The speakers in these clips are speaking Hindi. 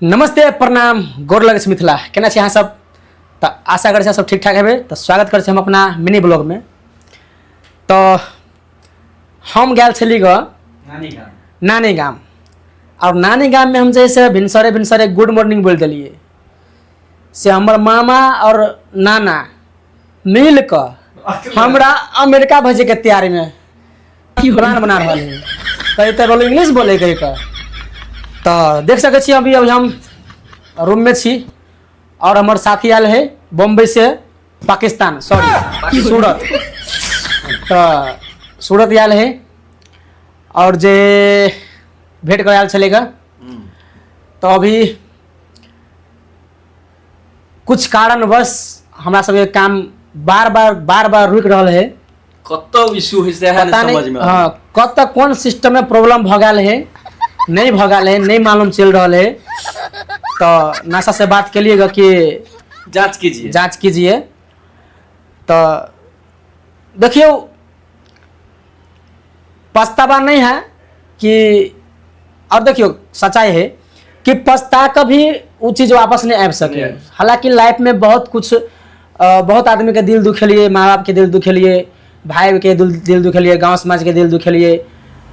नमस्ते प्रणाम गोर लगे मिथिला केना छी अहाँ सब। तो आशा करै सब ठीक ठाक हेबे। तो स्वागत करै हम अपना मिनी ब्लॉग में। तो हम गए छली नानी गाम और नानी गाम में हम जैसे भिनसरे गुड मॉर्निंग बोल दिलिए से हमर मामा और नाना मिल कर हमरा अमेरिका भेजे के तैयारी में प्लान बना रहा है। कहीं तो बोलो इंग्लिश बोले कहीं का। तो देख सके छी अभी हम रूम में छी और हमार साथी आयल है बॉम्बे से पाकिस्तान सॉरी सूरत। तो सूरत आयल है और जे भेंट कर आयल चलेगा। तो अभी कुछ कारणवश हमरा सब काम बार बार रुक रहा है। कत इशू है समझ में हाँ कत कौन सिस्टम में प्रॉब्लम भ गया है नहीं भ गया है नहीं मालूम चल रहा है। तो नासा से बात के लिए कि जांच कीजिए। तो देखियो पछतावा नहीं है कि और देखियो सच्चाई है कि पछता कभी वो चीज़ वापस नहीं आ सके। हालांकि लाइफ में बहुत कुछ बहुत आदमी के दिल दुखेलिए, माँ बाप के दिल दुखेलिए, भाई के दिल दुखेलिए, गांव समाज के दिल दुखेलिए,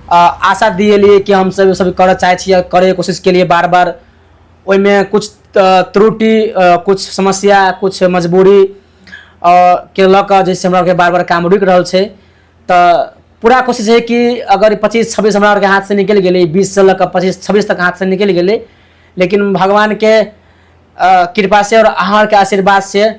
आशा दिए लिए कि हम सब कर चाहे करे कोशिश के लिए बार बार में कुछ त्रुटि कुछ समस्या कुछ मजबूरी के लक जैसे हमरा के बार बार काम रुक रहा है। तो पूरा कोशिश है कि अगर 25-26 हमरा के हाथ से निकल गए 20 से लक 25-26 तक हाथ से निकल गए, लेकिन भगवान के कृपा से और अहार के आशीर्वाद से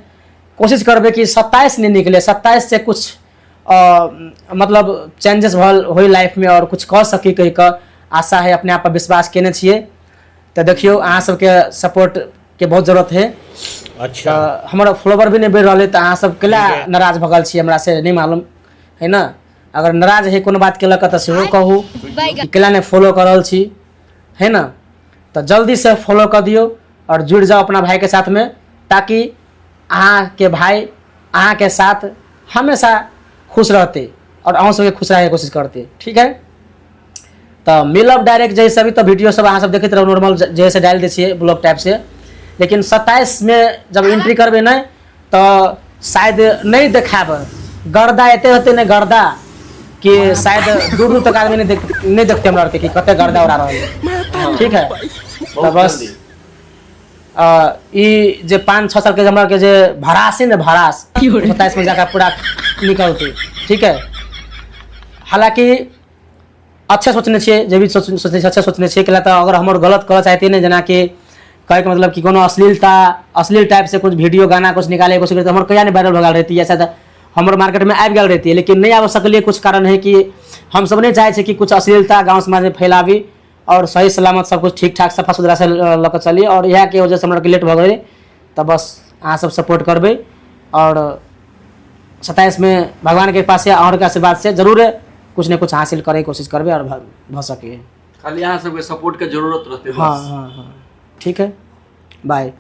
कोशिश करबे कि 27 नहीं निकले, 27 से कुछ मतलब चेंजेस भल हो लाइफ में और कुछ कह सकी कही का आशा है। अपने आप पर विश्वास केने छिए। तो देखियो अहाँ सबके सपोर्ट के बहुत जरूरत है। अच्छा हमारा फॉलोवर भी नहीं बढ़ रहा है। तो अहाँ सब केला नाराज भगल छी हमरा से नहीं मालूम है ना। अगर नाराज है कोनो बात के लक तो सेहो कहू कि केला ने फॉलो कर रहल छी है ना। तो जल्दी से फॉलो कर दियो और जुड़ जाओ अपना भाई के साथ में, ताकि अहाँ के भाई अहाँ के साथ हमेशा खुश रहते और अहूँ सबके खुश रहे कोशिश करते। ठीक है। तो मिलब डायरेक्ट जैसे अभी तो वीडियो सब अहाँ सब देखते रहो नॉर्मल जैसे डाल दी ब्लॉग टाइप से, लेकिन 27 में जब एंट्री करबे नहीं तो शायद नहीं देखाब गर्दा एते होते नहीं गर्दा कि शायद दूर तक आदमी नहीं देखते हमरा के कि कते गर्दा उड़ा रहा है। ठीक है। तो बस ई जे 5-6 साल के हमरा के जे भरास है ना भरास 27 में जाकर पूरा निकलते। ठीक है। हालांकि अच्छे सोचने छे जे भी अच्छे सोचने छे कि तो अगर हम गलत कर चाहते नहीं जना कि कहे के मतलब कि कोनो अश्लील टाइप से कुछ वीडियो गाना कुछ निकाले कुछ तो हमारे कया नहीं वायरल भगल रहती है, शायद हमारे मार्केट में आ गल रहती है, लेकिन नहीं आ सकलिए। कुछ कारण है कि हम सब नहीं चाहे कि कुछ अश्लीलता गाँव समाज में फैलावी और सही सलामत सब कुछ ठीक ठाक सफा सुथरा से लक चलिए। और यह के वजह से हमरा लेट भ गए। तो बस अहाँ सब सपोर्ट करबे और 27 में भगवान के पास से और के आशीर्वाद से जरूर कुछ न कुछ हासिल करे कोशिश करबे और भ सके। खाली यहाँ सबके सपोर्ट के जरूरत रहते। हाँ हाँ हाँ ठीक है। बाय।